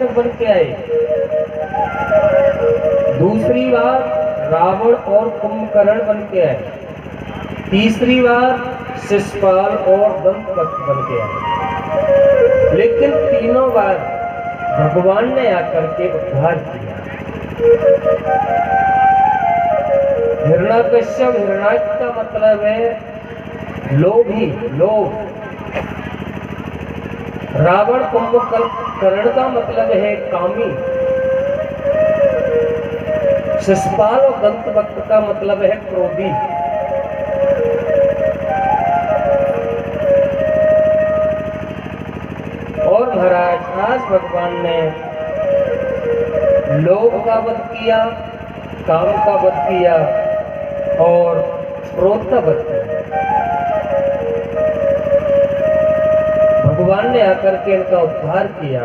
बन के आए, दूसरी बार रावण और कुंभकर्ण बन के आए, तीसरी बार शिशुपाल और दंतवक्त बन के आए। लेकिन तीनों बार भगवान ने आकर के उद्धार किया। हिरण्यकश्यप हिरण्याक्ष का मतलब है लोभी, लोभ। रावण कुंभकर्ण का मतलब है कामी। शिशुपाल और दंतवक्त का मतलब है क्रोधी। और महाराज आज भगवान ने लोभ का वध किया, काम का वध किया और क्रोध का वध किया। भगवान ने आकर के इनका उद्धार किया।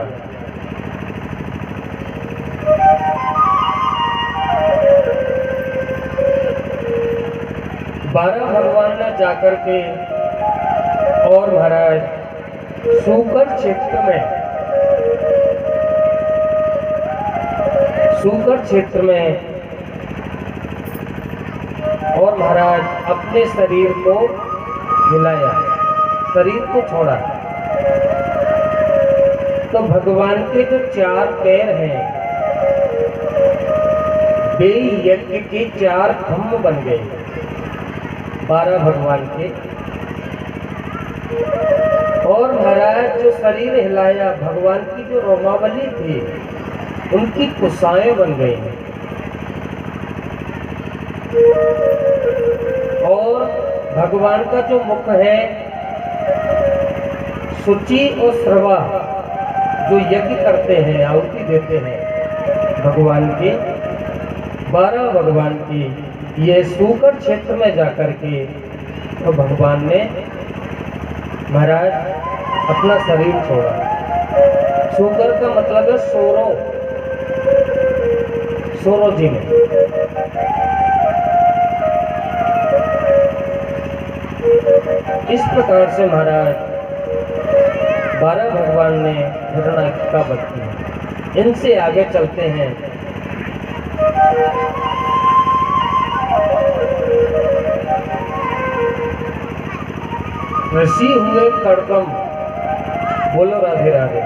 बारह भगवान ने जाकर के और महाराज सूकर क्षेत्र में और महाराज अपने शरीर को हिलाया, शरीर को छोड़ा। तो भगवान के जो चार पैर हैं वे यज्ञ के चार खम्भ बन गए, 12 भगवान के। और महाराज जो शरीर हिलाया, भगवान की जो रोमावली थी उनकी कुशाएं बन गई। और भगवान का जो मुख है शुचि और श्रवा, जो यज्ञ करते हैं, आहुति देते हैं भगवान की, 12 भगवान की, ये सूकर क्षेत्र में जाकर के तो भगवान ने महाराज अपना शरीर छोड़ा। सूकर का मतलब है सोरो जी में। इस प्रकार से महाराज 12 भगवान ने हिरण्याक्ष का वध किया। इनसे आगे चलते हैं। ऋषि हुए कड़कम। बोलो राधे राधे।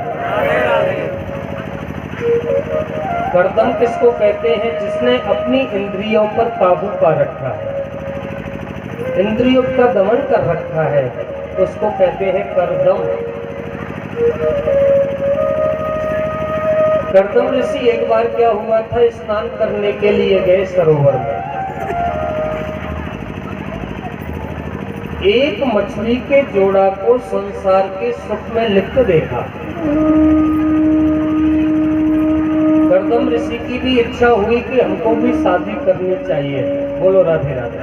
कर्दम किसको कहते हैं? जिसने अपनी इंद्रियों पर काबू पा रखा है, इंद्रियों का दमन कर रखा है, उसको कहते हैं कर्दम। कर्दम ऋषि एक बार क्या हुआ था, स्नान करने के लिए गए सरोवर में। एक मछली के जोड़ा को संसार के सुख में लिप्त देखा। कर्दम ऋषि की भी इच्छा हुई कि हमको भी शादी करनी चाहिए। बोलो राधे राधे।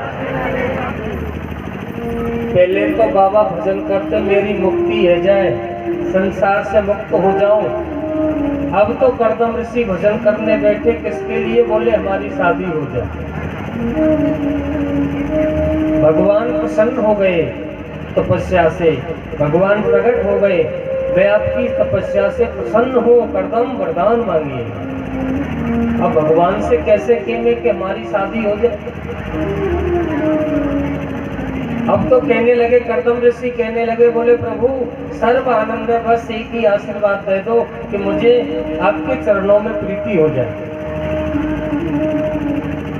पहले तो बाबा भजन करते मेरी मुक्ति है जाए, संसार से मुक्त हो जाऊं। अब तो कर्दम ऋषि भजन करने बैठे किसके लिए? बोले हमारी शादी हो जाए। भगवान प्रसन्न हो गए तपस्या से, भगवान प्रकट हो गए, मैं आपकी तपस्या से प्रसन्न हूँ, कर्दम वरदान मांगिए। अब भगवान से कैसे कहेंगे कि हमारी शादी हो जाए? अब तो कहने लगे, कर्दम ऋषि कहने लगे, बोले प्रभु सर्व आनंद है, बस एक ही आशीर्वाद दे दो कि मुझे आपके चरणों में प्रीति हो जाए।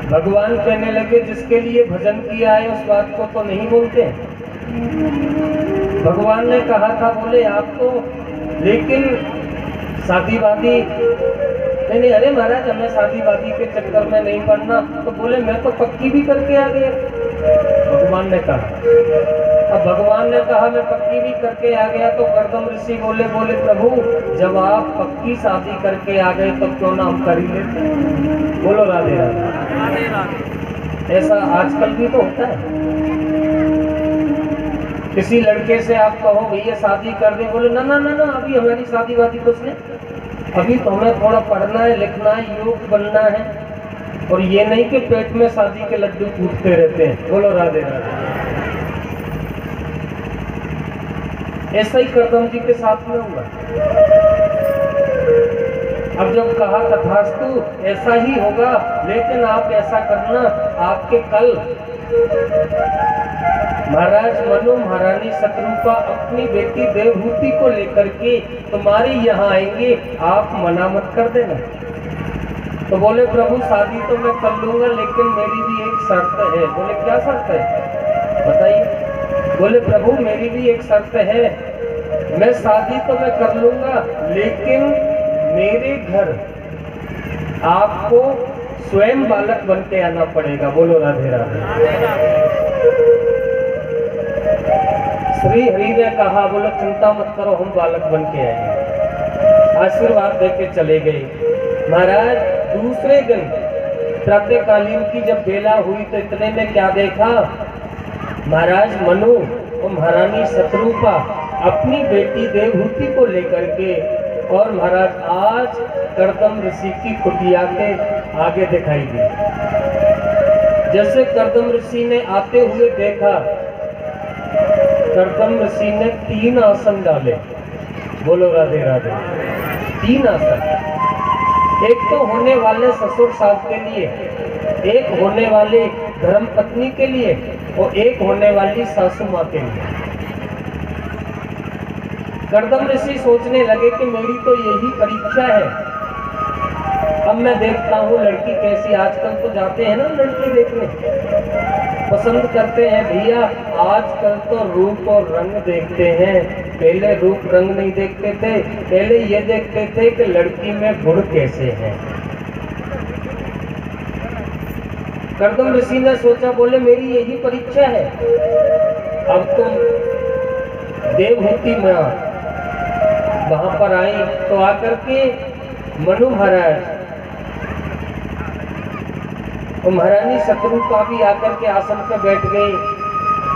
भगवान कहने लगे, जिसके लिए भजन किया है उस बात को तो नहीं बोलते। भगवान ने कहा था, बोले आप तो लेकिन शादी वादी नहीं। अरे महाराज हमें शादी वादी के चक्कर में नहीं पड़ना। तो बोले मैं तो पक्की भी करके आ गया। भगवान ने कहा, अब भगवान ने कहा मैं पक्की भी करके आ गया। तो कर्दम ऋषि बोले प्रभु जब आप पक्की शादी करके आ गए तब क्यों ना हम कर ही लेते। बोलो राधे राधे। ऐसा आजकल भी तो होता है। किसी लड़के से आप कहो भैया शादी कर दे, बोले ना ना ना ना अभी हमारी शादी वादी कुछ नहीं, अभी तो हमें थोड़ा पढ़ना है, लिखना है, योग बनना है। और ये नहीं कि पेट में शादी के लड्डू फूटते रहते हैं। बोलो राधे राधे। ऐसा ही कर्दम जी के साथ में हुआ। जब कहा तथास्तु ऐसा ही होगा, लेकिन आप ऐसा करना, आपके कल महाराज मनु महारानी शत्रुपा अपनी बेटी देवहूति को लेकर के तुम्हारे यहाँ आएंगे, आप मना मत कर देना। तो बोले प्रभु शादी तो मैं कर लूंगा, लेकिन मेरी भी एक शर्त है। बोले क्या शर्त है बताइए। बोले प्रभु मेरी भी एक शर्त है, मैं शादी तो मैं कर लूंगा, लेकिन मेरे घर आपको स्वयं बालक बन के आना पड़ेगा। बोलो राधे राधे। श्री हरि ने कहा, बोलो चिंता मत करो, हम बालक बन के आएंगे। आशीर्वाद देके चले गए। महाराज दूसरे दिन प्रातःकालीन की जब बेला हुई तो इतने में क्या देखा, महाराज मनु और महारानी शत्रुपा अपनी बेटी देवहूति को लेकर के और महाराज आज कर्दम ऋषि की कुटिया के आगे दिखाई दी। जैसे कर्दम ऋषि ने आते हुए देखा, कर्दम ऋषि ने 3 आसन डाले। बोलो राधे राधे। 3 आसन, एक तो होने वाले ससुर सास के लिए, एक होने वाली धर्म पत्नी के लिए और एक होने वाली सासू माँ के लिए। कर्दम ऋषि सोचने लगे कि मेरी तो यही परीक्षा है, अब मैं देखता हूँ लड़की कैसी। आजकल तो जाते हैं ना लड़की देखने, पसंद करते हैं भैया। आजकल तो रूप और रंग देखते हैं, पहले रूप रंग नहीं देखते थे, पहले ये देखते थे कि लड़की में गुण कैसे हैं। कर्दम ऋषि ने सोचा, बोले मेरी यही परीक्षा है, अब तुम देवहूति में वहां पर आई तो आकर के मनु महाराज और महारानी शत्रुपा भी आकर के आसन पर बैठ गई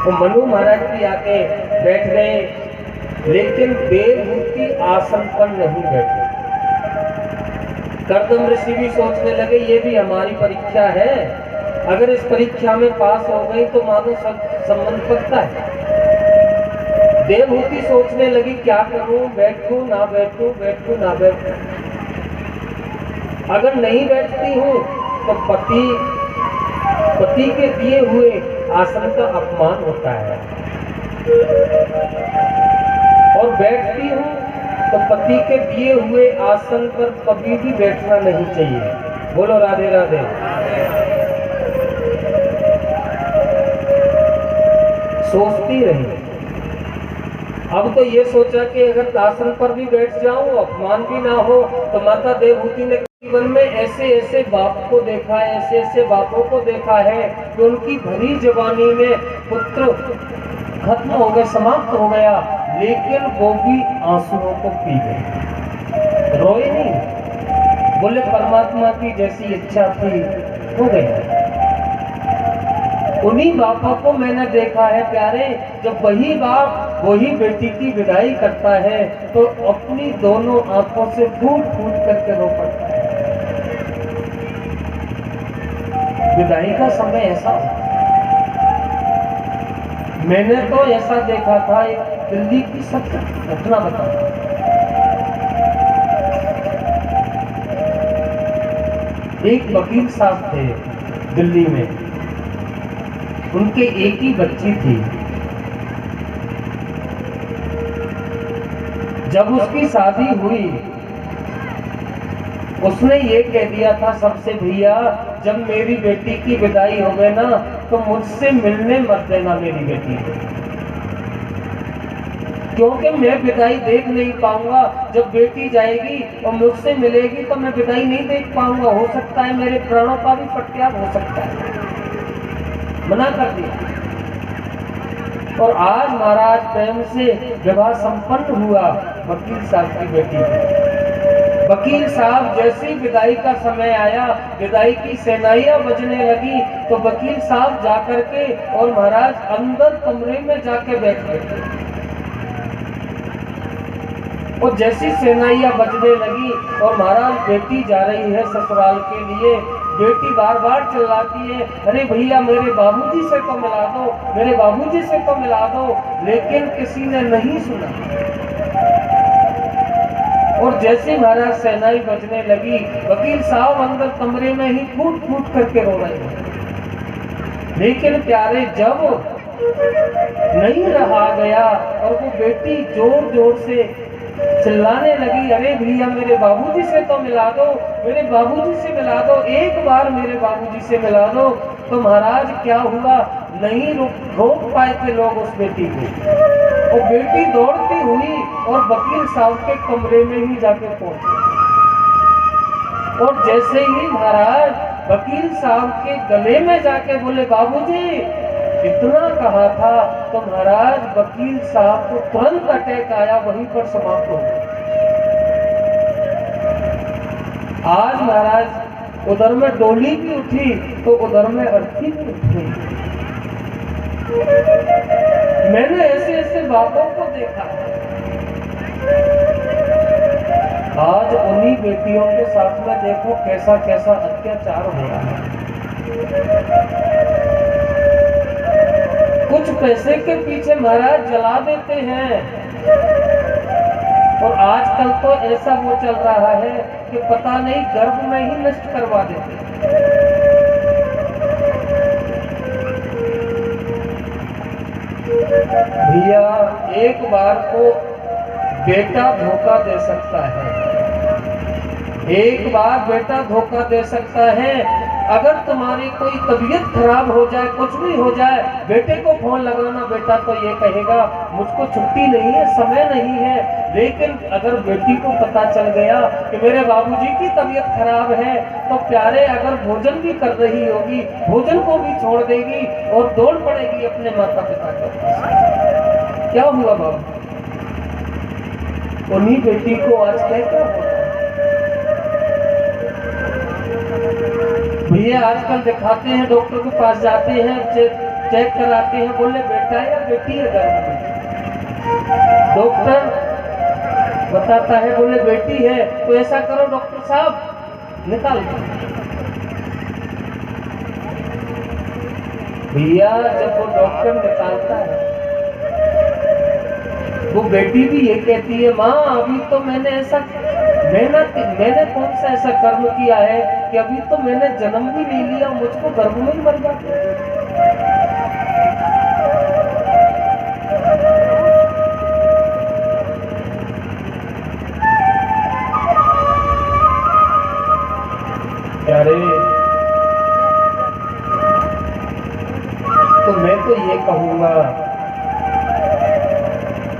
और मनु महाराज भी आके बैठ गए, लेकिन देवहूति आसन पर नहीं बैठे। कर्दम ऋषि भी सोचने लगे ये भी हमारी परीक्षा है, अगर इस परीक्षा में पास हो गई तो मानो संबंध पक्का है। देवहूति सोचने लगी क्या करूं, बैठूं ना बैठूं, बैठूं ना बैठूं। अगर नहीं बैठती हूं तो पति के दिए हुए आसन का अपमान होता है, और बैठती हूं तो पति के दिए हुए आसन पर कभी भी बैठना नहीं चाहिए। बोलो राधे राधे। सोचती रही। अब तो ये सोचा कि अगर आसन पर भी बैठ जाऊं, अपमान भी ना हो, तो माता देवहूति ने जीवन में ऐसे ऐसे बाप को देखा है, ऐसे ऐसे बापों को देखा है कि उनकी भरी जवानी में पुत्र खत्म हो गए, समाप्त हो गया, लेकिन वो भी आंसुओं को पी गए, रोए नहीं। बोले परमात्मा की जैसी इच्छा थी हो गई। उन्हीं बापों को मैंने देखा है प्यारे, जब वही बाप वही बेटी की विदाई करता है तो अपनी दोनों आंखों से फूट फूट करके रो पड़ता है। विदाई का समय ऐसा, मैंने तो ऐसा देखा था, एक दिल्ली की सत्य घटना बताऊं। एक वकील साहब थे दिल्ली में, उनके एक ही बच्ची थी। जब उसकी शादी हुई, उसने ये कह दिया था सबसे, भैया जब मेरी बेटी की विदाई हो गई ना तो मुझसे मिलने मत देना मेरी बेटी को, क्योंकि मैं विदाई देख नहीं पाऊंगा। जब बेटी जाएगी और मुझसे मिलेगी तो मैं विदाई नहीं देख पाऊंगा, हो सकता है मेरे प्राणों का भी प्रत्याग हो सकता है। मना कर दिया। और आज महाराज प्रेम से विवाह संपन्न हुआ वकील साहब की बेटी। वकील साहब जैसे विदाई का समय आया, विदाई की सेनाइयां बजने लगी, तो वकील साहब जाकर के और महाराज अंदर कमरे में जाके बैठ गए। और जैसी सेनाइयां बजने लगी और महाराज बेटी जा रही है ससुराल के लिए, बेटी बार बार चिल्लाती है, अरे भैया मेरे बाबूजी से तो मिला दो, मेरे बाबूजी से तो मिला दो, लेकिन किसी ने नहीं सुना। और जैसे महाराज शहनाई बजने लगी, वकील साहब अंदर कमरे में ही फूट फूट करके रो रहे हैं। लेकिन प्यारे जब नहीं रहा गया और वो बेटी जोर जोर से चिल्लाने लगी, अरे भैया मेरे बाबूजी से तो मिला दो, मेरे बाबूजी से मिला दो, एक बार मेरे बाबूजी से मिला दो। तो महाराज क्या हुआ, नहीं रोक पाए थे लोग उस बेटी को, और बेटी दौड़ती हुई और वकील साहब के कमरे में ही जाके पहुंची। और जैसे ही महाराज वकील साहब के गले में जाके बोले, बाबूजी इतना कहा था, तो महाराज वकील साहब को तुरंत अटैक आया, वहीं पर समाप्त हो गया। आज महाराज उधर में डोली भी उठी तो उधर में अर्थी भी उठी। मैंने ऐसे ऐसे बापों को देखा। आज उन्हीं बेटियों के साथ में देखो कैसा कैसा अत्याचार हो रहा है। कुछ पैसे के पीछे महाराज जला देते हैं, और आजकल तो ऐसा वो चल रहा है कि पता नहीं गर्भ में ही नष्ट करवा देते हैं। भैया एक बार को बेटा धोखा दे सकता है, एक बार बेटा धोखा दे सकता है। अगर तुम्हारी कोई तबीयत खराब हो जाए, कुछ भी हो जाए, बेटे को फोन लगाना, बेटा तो ये कहेगा मुझको छुट्टी नहीं है, समय नहीं है। लेकिन अगर बेटी को पता चल गया कि मेरे बाबूजी की तबीयत खराब है, तो प्यारे अगर भोजन भी कर रही होगी, भोजन को भी छोड़ देगी और दौड़ पड़ेगी अपने माता पिता के पास। क्या हुआ बाबू, उन्हीं बेटी को आज क्या होता। भैया आजकल दिखाते हैं, डॉक्टर के पास जाते हैं, चेक कराते हैं, बोले बेटा या बेटी है गर्भ में। डॉक्टर बताता है, बोले बेटी है, तो ऐसा करो डॉक्टर साहब निकाल दो। भैया जब वो डॉक्टर निकालता है, वो बेटी भी ये कहती है, माँ अभी तो मैंने ऐसा मैंने कौन सा ऐसा कर्म किया है कि अभी तो मैंने जन्म भी नहीं लिया, मुझको गर्भ में ही मर जाता है। अरे तो मैं तो ये कहूंगा,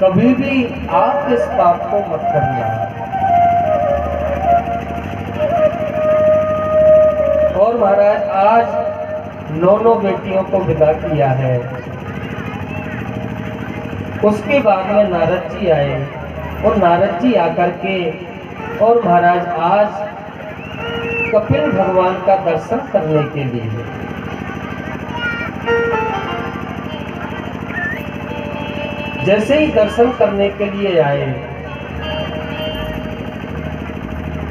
कभी भी आप इस पाप को मत करना। और महाराज आज 9 बेटियों को विदा किया है। उसके बाद में नारद जी आए, और नारद जी आकर के और महाराज आज कपिल भगवान का दर्शन करने के लिए जैसे ही दर्शन करने के लिए आए,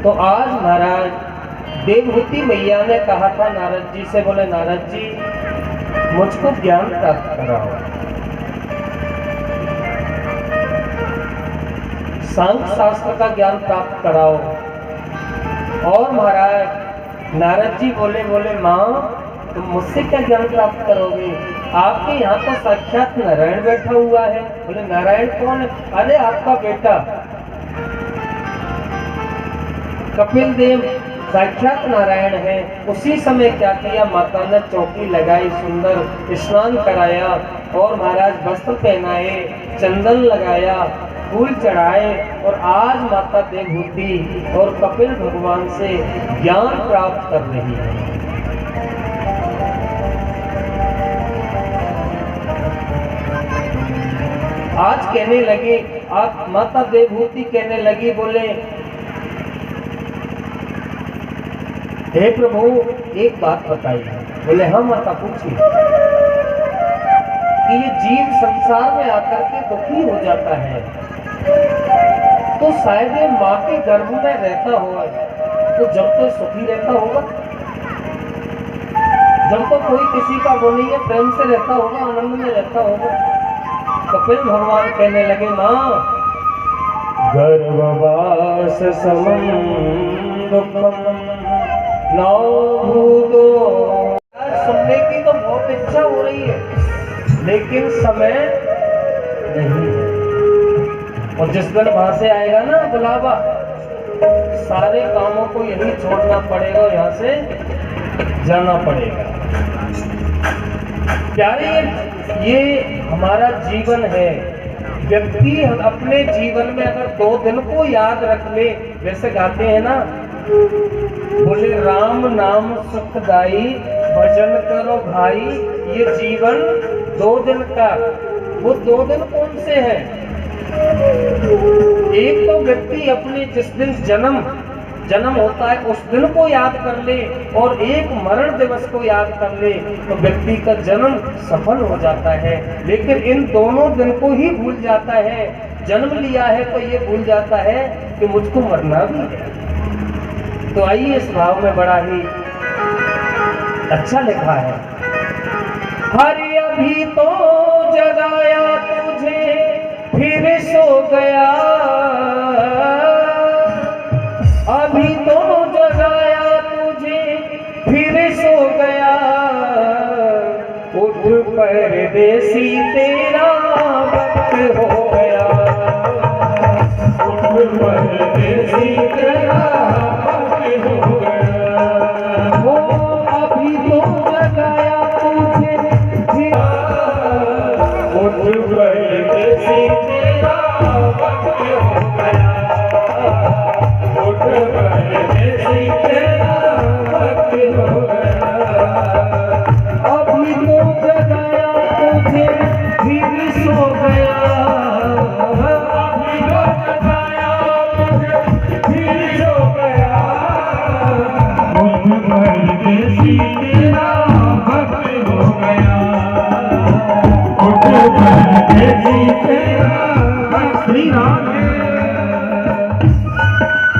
तो आज महाराज देवहूति मैया ने कहा था नारद जी से, बोले नारद जी मुझको ज्ञान प्राप्त कराओ, सांख्य शास्त्र का ज्ञान प्राप्त कराओ। और महाराज नारद जी बोले माँ तुम मुझसे क्या ज्ञान प्राप्त करोगे, आपके यहाँ तो साक्षात नारायण बैठा हुआ है। बोले नारायण कौन है? अरे आपका बेटा कपिल देव साक्षात नारायण है। उसी समय क्या किया, माता ने चौकी लगाई, सुंदर स्नान कराया और महाराज वस्त्र पहनाए, चंदन लगाया, फूल चढ़ाए, और आज माता देवहूति और कपिल भगवान से ज्ञान प्राप्त कर रही है। आज कहने लगे, आप माता देवहूति कहने लगी, बोले हे प्रभु एक बात बताइए। बोले हाँ माता पूछिए। कि ये जीव संसार में आकर के दुखी हो जाता है, तो शायद ये माँ के गर्भ में रहता होगा, तो जब तो सुखी रहता होगा, जब तो कोई किसी का वो नहीं है, प्रेम से रहता होगा, आनंद में रहता होगा। कपिल भगवान कहने लगे माँ गर्भवास समं दुःखम नौ भूतो। सुनने की तो बहुत इच्छा हो रही है, लेकिन समय नहीं है। और जिस दिन वहां से आएगा ना बुलावा, सारे कामों को यही छोड़ना पड़ेगा, यहाँ से जाना पड़ेगा। प्यारे, ये हमारा जीवन है। व्यक्ति अपने जीवन में अगर 2 दिन को याद रख ले, जैसे गाते हैं ना, बोले राम नाम सुखदाई भजन करो भाई, ये जीवन 2 दिन का। वो 2 दिन कौन से हैं? एक तो व्यक्ति अपने जिस दिन जन्म होता है उस दिन को याद कर ले, और एक मरण दिवस को याद कर ले, तो व्यक्ति का जन्म सफल हो जाता है। लेकिन इन दोनों दिन को ही भूल जाता है। जन्म लिया है तो ये भूल जाता है कि मुझको मरना भी है। तो आइए, इस भाव में बड़ा ही अच्छा लिखा है। हरि अभी तो जगाया तुझे फिर सो गया, अभी तो जगाया तुझे फिर सो गया, उठ परदेसी तेरा वक्त हो गया, उठ परदेसी तेरा वक्त हो गया। वो अभी तो जगाया तुझे फिर, उठ परदेसी तेरा वक्त हो गया, उठ परदेसी तेरा वक्त हो गया। अभी तो जगाया तुझे फिर सो गया, अभी तो जगाया तुझे फिर सो गया, उठ परदेसी तेरा वक्त हो गया, उठ परदेसी तेरा वक्त। श्री राम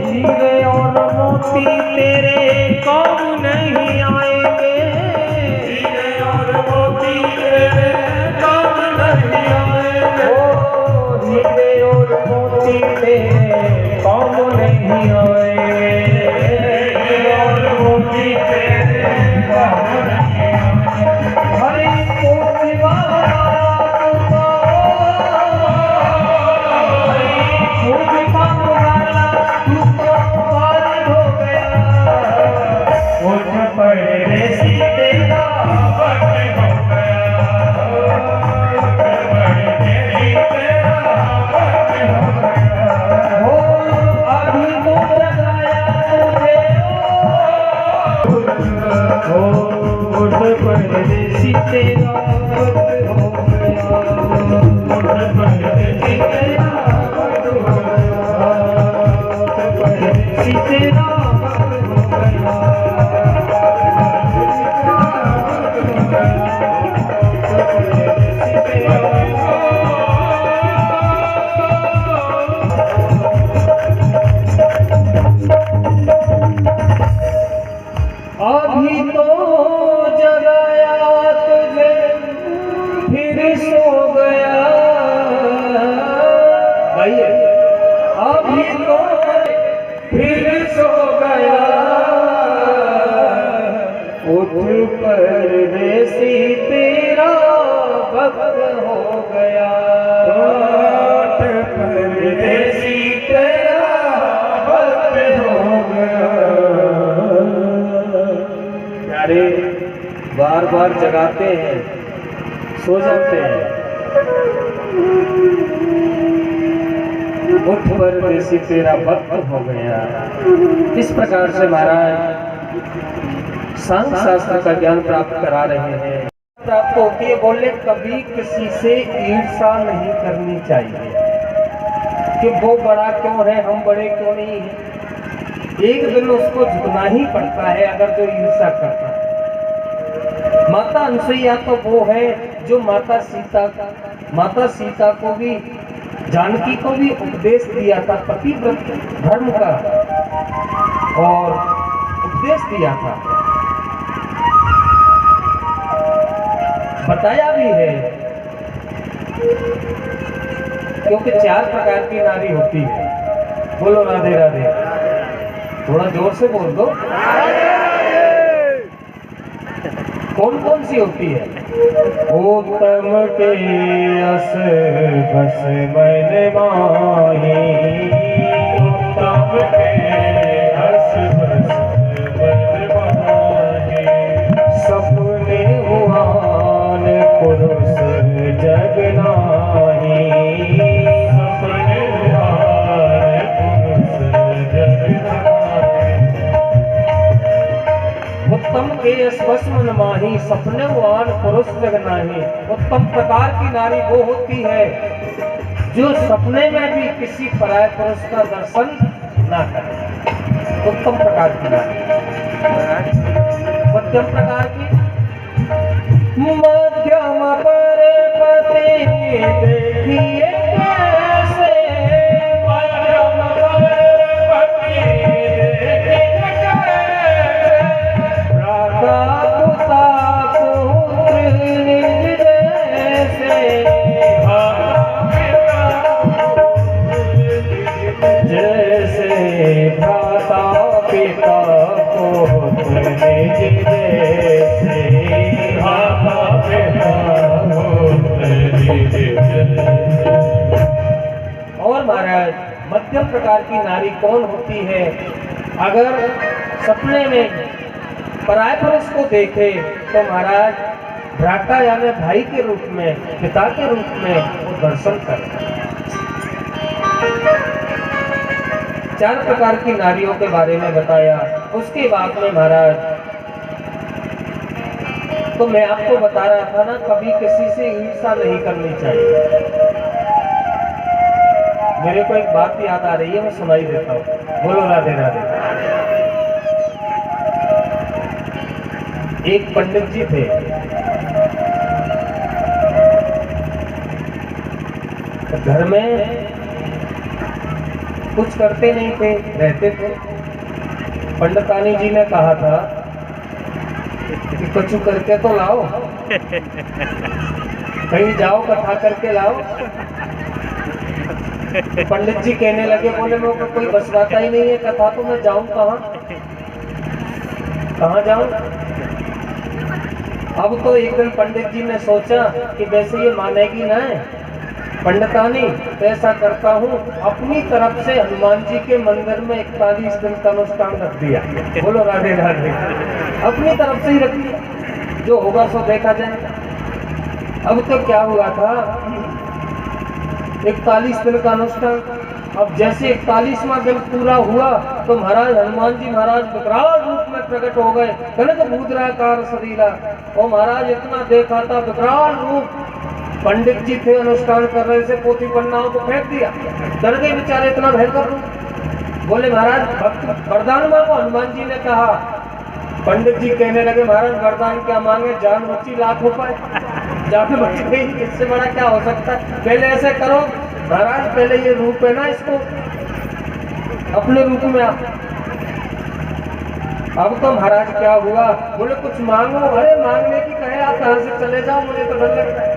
हीरे और मोती तेरा भक्त हो परदेसी तेरा भक्त हो गया, परदेसी तेरा भक्त हो गया, परदेसी तेरा भक्त हो गया, अभी तो जगाया तुझे फिर सो गया, भाई अभी तो फिर सो गया, उठ परदेसी तेरा भक्त हो गया, उठ परदेसी तेरा भक्त हो गया। अरे बार बार जगाते हैं, सो जाते हैं, उठ परदेसी तेरा भक्त हो गया। इस प्रकार से महाराज सांख्य शास्त्र का ज्ञान प्राप्त करा रहे हैं। प्राप्त होती है, बोले कभी किसी से ईर्ष्या नहीं करनी चाहिए कि वो बड़ा क्यों है, हम बड़े क्यों नहीं हैं। एक दिन उसको झुकना ही पड़ता है अगर जो ईर्ष्या करता है। माता अनसुईया तो वो है जो माता सीता को भी, जानकी को भी उपदेश दिया था पतिव्रत धर्म का, और उपदेश दिया था, बताया भी है, क्योंकि 4 प्रकार की नारी होती है। बोलो राधे राधे, थोड़ा जोर से बोल दो। कौन कौन सी होती है? उत्तम के अस बस मन माही, उत्तम के अस बस मन माही, सपने हुआन पुरुष जग नाही, सपने हुआन पुरुष जग नाही, उत्तम के स्पर्श मन माही, सपने वान पुरुष जग नाही। उत्तम प्रकार की नारी वो होती है जो सपने में भी किसी पराय पुरुष का दर्शन ना करे, उत्तम प्रकार की नारी। मध्यम प्रकार की, मध्यम परे पति देखिए कैसे, मध्यम परे पति देखिए जैसे भ्राता पिता पुत्र निज जैसे, भ्राता पिता पुत्र निज जैसे। और महाराज मध्यम प्रकार की नारी कौन होती है? अगर सपने में पराय पुरुष को देखे तो महाराज भ्राता यानी भाई के रूप में, पिता के रूप में वो दर्शन करे। 4 प्रकार की नारियों के बारे में बताया। उसके बाद में महाराज तो मैं आपको बता रहा था ना, कभी किसी से ईर्ष्या नहीं करनी चाहिए। मेरे को एक बात याद आ रही है, मैं सुनाई देता हूँ। बोलो राधे राधे। एक पंडित जी थे, घर में कुछ करते नहीं थे, रहते थे। पंडितानी जी ने कहा था कि कुछ करके तो लाओ, कहीं जाओ कथा करके लाओ। तो पंडित जी कहने लगे, बोले मेरे को कोई बसवाता ही नहीं है कथा, तो मैं जाऊं कहाँ जाऊं। अब तो एक दिन पंडित जी ने सोचा कि वैसे ये मानेगी ना पंडितानी, तो ऐसा करता हूँ, अपनी तरफ से हनुमान जी के मंदिर में 41 दिन का अनुष्ठान रख दिया। बोलो राधे राधे। अपनी तरफ से ही रख लिया, जो होगा सो देखा जाएगा। अब तो क्या हुआ था, 41 दिन का अनुष्ठान। अब जैसे 41वां दिन पूरा हुआ तो महाराज हनुमान जी महाराज विकराल रूप में प्रकट हो गए। कनक मुद्राकार शरीरा, और महाराज इतना देखा था विकराल रूप। पंडित जी थे अनुष्ठान कर रहे थे, पोथी पन्नाओं को फेंक दिया, डर गए बेचारे, इतना भयंकर रूप। बोले महाराज भक्त वरदान मांगो। हनुमान जी ने कहा, पंडित जी कहने लगे महाराज वरदान क्या मांगे, जान बची लाख रुपए, जान बच गई, इससे बड़ा क्या हो सकता है। पहले ऐसे करो महाराज, पहले ये रूप है ना, इसको अपने रूप में आप। अब तो महाराज क्या हुआ, बोले कुछ मांगो। अरे मांगने की कहे, आप कहां से चले जाओ, मुझे तो डर लग रहा है।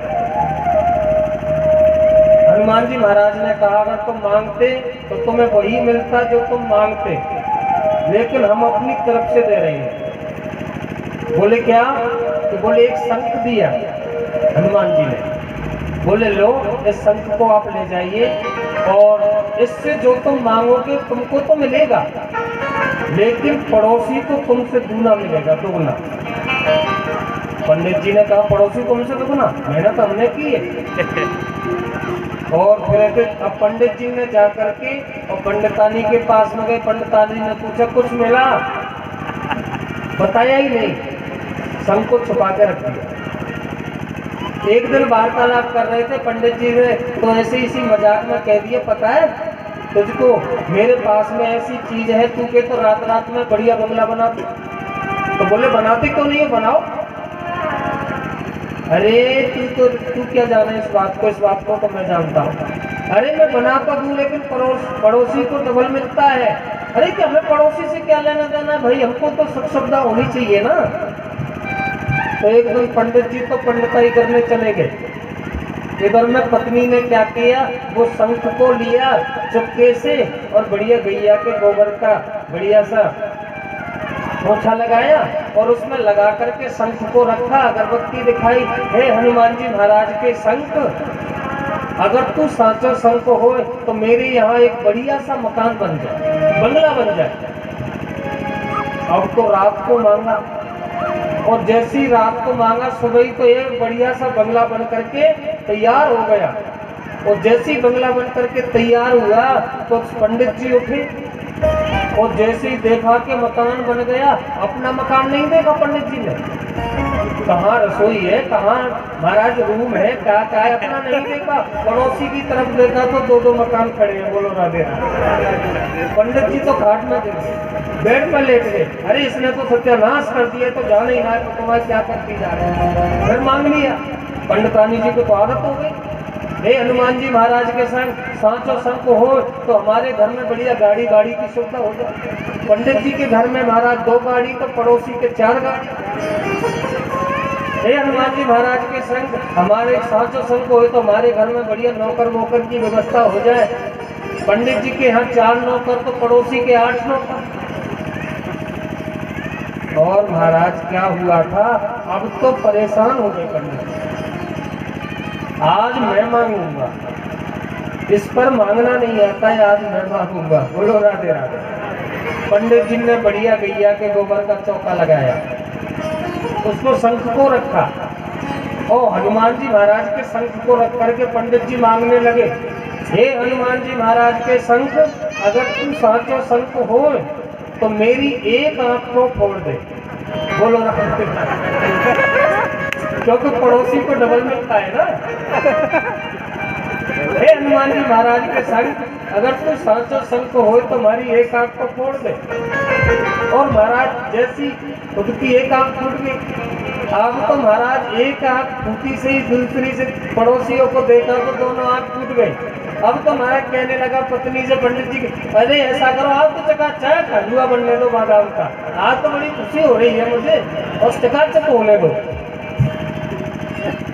हनुमान जी महाराज ने कहा अगर तुम मांगते तो तुम्हें वही मिलता जो तुम मांगते, लेकिन हम अपनी तरफ से दे रहे हैं। बोले क्या, तो बोले एक शंख दिया हनुमान जी ने। बोले लो, इस शंख को आप ले जाइए और इससे जो तुम मांगोगे तुमको तो मिलेगा, लेकिन पड़ोसी को तुमसे दूना मिलेगा, दुगना। पंडित जी ने कहा पड़ोसी को हमसे दुगना, मेहनत हमने की है। और फिर अब पंडित जी ने जाकर के और पंडितानी के पास में गए। पंडितानी ने पूछा कुछ मिला, बताया ही नहीं, शंख को छुपा के रख दिया। एक दिन वार्तालाप कर रहे थे पंडित जी ने, तो ऐसे इसी मजाक में कह दिए पता है तुझको मेरे पास में ऐसी चीज है, तू के तो रात रात में बढ़िया बंगला बनाती। तो बोले बनाते क्यों नहीं है, बनाओ। अरे तू क्या जाने इस बात को, इस बात को तो मैं जानता हूँ। अरे मैं बना तो दूं, लेकिन पड़ोसी को डबल मिलता है। अरे क्या हमें पड़ोसी से क्या लेना देना भाई, हमको तो सुविधा होनी चाहिए ना। तो एक दिन पंडित जी तो पंडिताई करने चले गए। इधर में पत्नी ने क्या किया, वो शंख को लिया चुपके से और बढ़िया गैया के गोबर का बढ़िया सा पोछा लगाया और उसमें लगा करके शंख को रखा, अगरबत्ती दिखाई, हे हनुमान जी महाराज के शंख, अगर तू साचा शंख हो तो मेरे यहाँ एक बढ़िया सा मकान बन जाए, बंगला बन जाए। अब तो रात को मांगा और जैसी रात को मांगा सुबह ही तो एक बढ़िया सा बंगला बन करके तैयार हो गया। और जैसी बंगला बन करके तैयार हुआ तो पंडित जी उठे और जैसे ही देखा कि मकान बन गया, अपना मकान नहीं देखा पंडित जी ने, कहाँ रसोई है, कहाँ महाराज रूम है, क्या है, अपना नहीं देखा। पड़ोसी की तरफ देखा तो दो दो मकान खड़े हैं। बोलो राधे राधे। पंडित जी तो घाट में गिर गए, बेड पर लेट गए। अरे इसने तो सत्यानाश कर दिया, तो जाने ही ना तो तुम्हारे क्या करती जा रहे हैं। फिर मांग लिया। पंडितानी जी को तो आदत हो गई, हे हनुमान जी महाराज के संग सांचो शंख हो तो हमारे घर में बढ़िया गाड़ी की सुविधा हो जाए। पंडित जी के घर में महाराज 2 गाड़ी, तो पड़ोसी के 4 गाड़ी। हे हनुमान जी महाराज के संग हमारे सांचो शंख हो तो हमारे घर में बढ़िया नौकर वोकर की व्यवस्था हो जाए। पंडित जी के यहाँ 4 नौकर, तो पड़ोसी के 8 नौकर। और महाराज क्या हुआ था, अब तो परेशान हो गए पंडित। आज मैं मांगूंगा, इस पर मांगना नहीं आता है, आज मैं मांगूंगा। बोलो राधे राधे। पंडित जी ने बढ़िया गैया के गोबर का चौका लगाया, उसको शंख को रखा और हनुमान जी महाराज के शंख को रख करके पंडित जी मांगने लगे, हे हनुमान जी महाराज के शंख, अगर तू साचो शंख हो तो मेरी एक आंख को फोड़ दे। बोलो राधे राधे। क्योंकि पड़ोसी को डबल मिलता है ना। हे हनुमान जी महाराज के संग, अगर तू सांचो शंख हो तो हमारी एक आंख को फोड़ दे। और महाराज जैसी खुद की एक आंख फूट गई। अब तो महाराज एक आंख फूटी से ही दूसरी से पड़ोसियों को देखा तो दोनों आंख फूट गई। अब तो महाराज कहने लगा पत्नी से पंडित जी, अरे ऐसा करो आज तो चकाचक हलवा बनने दो बादाम का, आज तो बड़ी खुशी हो रही है मुझे, और चकाचक होने दो।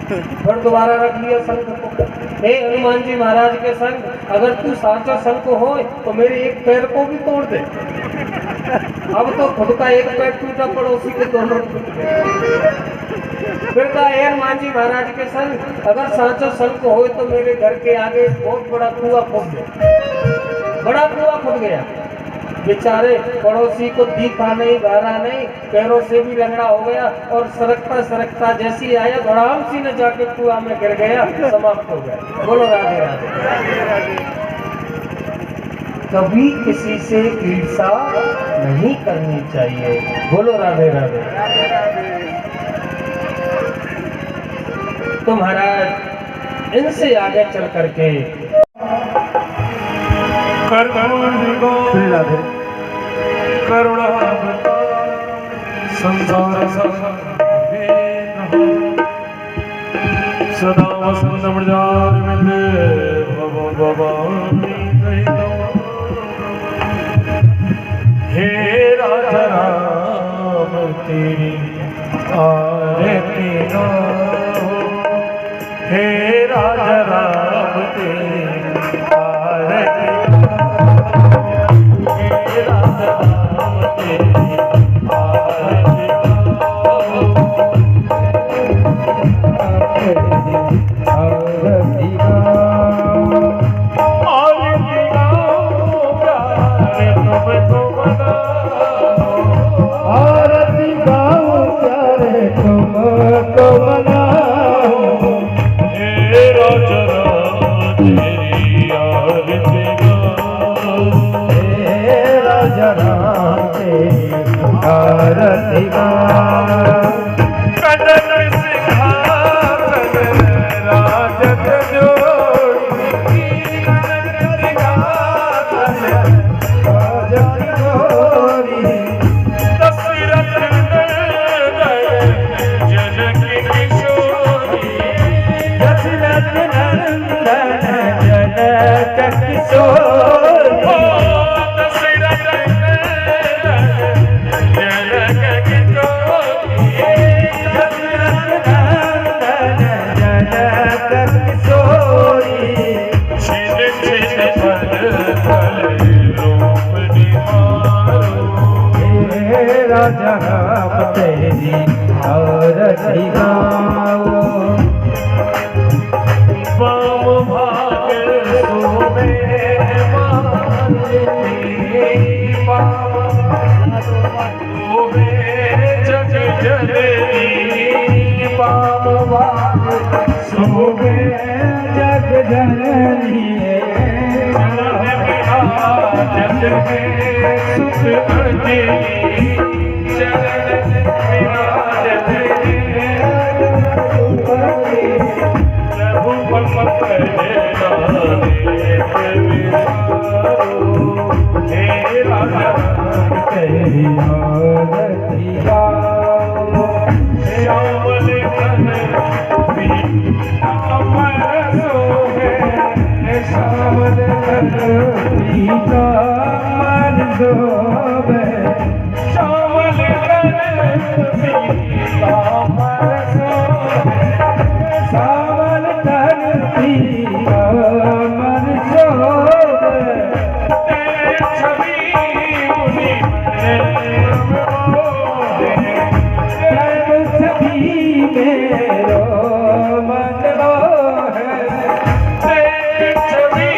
फिर दोबारा रख लिया शंख को, हे हनुमान जी महाराज के संग, अगर तू साचो शंख हो तो मेरे एक पैर को भी तोड़ दे। अब तो खुद का एक पैर टूटा, पड़ोसी के दोनों टूट गए। फिर कहा, हे हनुमान जी महाराज के संग, अगर साचो शंख हो तो मेरे घर के आगे बहुत बड़ा कुआं खुद गया, बड़ा कुआं खुद गया। बेचारे पड़ोसी को दिखा नहीं, भरा नहीं, पैरों से भी लंगड़ा हो गया और सरकता सरकता जैसी आया धड़ाम सी न जाके कुआं में गिर गया, समाप्त हो गया। बोलो राधे राधे। कभी किसी से ईर्षा नहीं करनी चाहिए। बोलो राधे राधे। तो महाराज इनसे आगे चल करके करुणा संसार सदा वसंत ब्रजार हे राजा राम तेरी आरती गाओ, हे राजा राम तेरी आरती गाओ, हे राजा राम तेरी आरती गाओ, आरती गाओ, आरती गाओ प्यारे तुमको मनाओ, आरती गाओ प्यारे तुमको मनाओ, हे राजा राम तेरी आरती गाओ, हे राजा राम तेरी आरती गाओ, कदम सिंहासन राजत जोड़ी, कदम सिंहासन राजत जोड़ी, दशरथ नंदन जनक किशोरी, दशरथ नंदन जनक किशोरी, दशरथ नंदन जनक किशोरी, दशरथ नंदन जनक किशोरी, छिन छिन पल रूप निहारो, हे राजा राम तेरी आरती गाओ, वाम भाग सोमे मांझी, वाम सोमे जग जननी, वाम भाग सोमे जग जननी, चरण विराजत है सुख अंजलि, चरण विराजत है सुख अंजलि, प्रभु हे राजा तेरी आरती गाओ, श्यामल घन अमर सोहे, श्यामल घन पीता मन सोहे, श्यामल घन पीता मन सोहे, श्यामल घन पीता मन सोहे, तेरी छवि मुनि छवि मेरो मन मोहे, तेरी छवि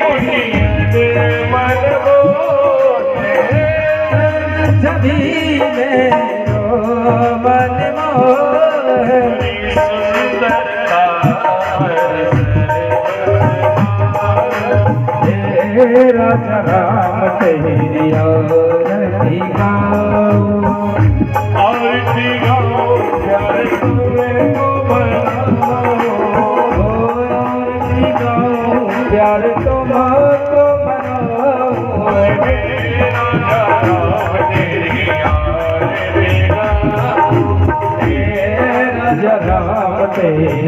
मुनि मन मोहे, छवि मेरो मन मोहे, सुंदरता हे राजा राम तेरी आरती गाओ, आरती गाओ प्यारे तुमको मनाओ, आरती गाओ प्यारे तुमको मनाओ, हे राजा राम तेरी आरती गाओ, हे राजा राम तेरी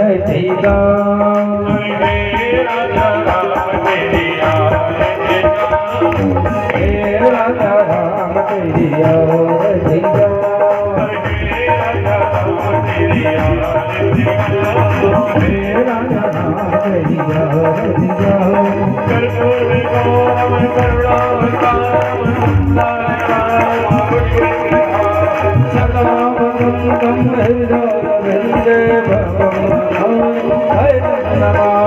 आरती गाओ, हे राजा राम तेरी आरती गाओ, हे राजा राम तेरी आरती गाओ, हे राजा राम तेरी आरती गाओ, हे राजा राम तेरी आरती गाओ, कर्पूर गौरम करुणावतारम सदा वंदं वन्दे भगवान् हरे नमः,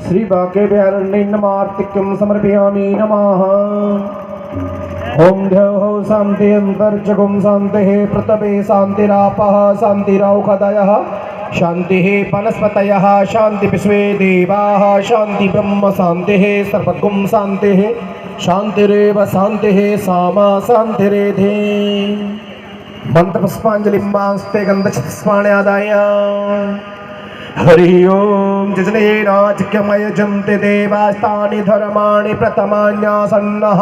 श्री बाके नमार्तिक्यं समर्पयामि नमः। ओम द्यौः शान्ति अन्तर्जगुं शान्तिः पृथ्वी शान्तिरापः शान्तिरौषधयः शान्तिः वनस्पतयः शान्ति विश्वे देवाः शान्ति ब्रह्म शान्तिः सर्वगुं शान्तिः शान्तिरेव शान्तिः सामा शान्तिरेधे। मंत्रपुष्पाञ्जलिं मास्ते गन्धपुष्पाणि आदाय हरि ओम जजनेनाचिक्यमयजन्ते देवास्तानि धर्माणि प्रथमान्यासन्नः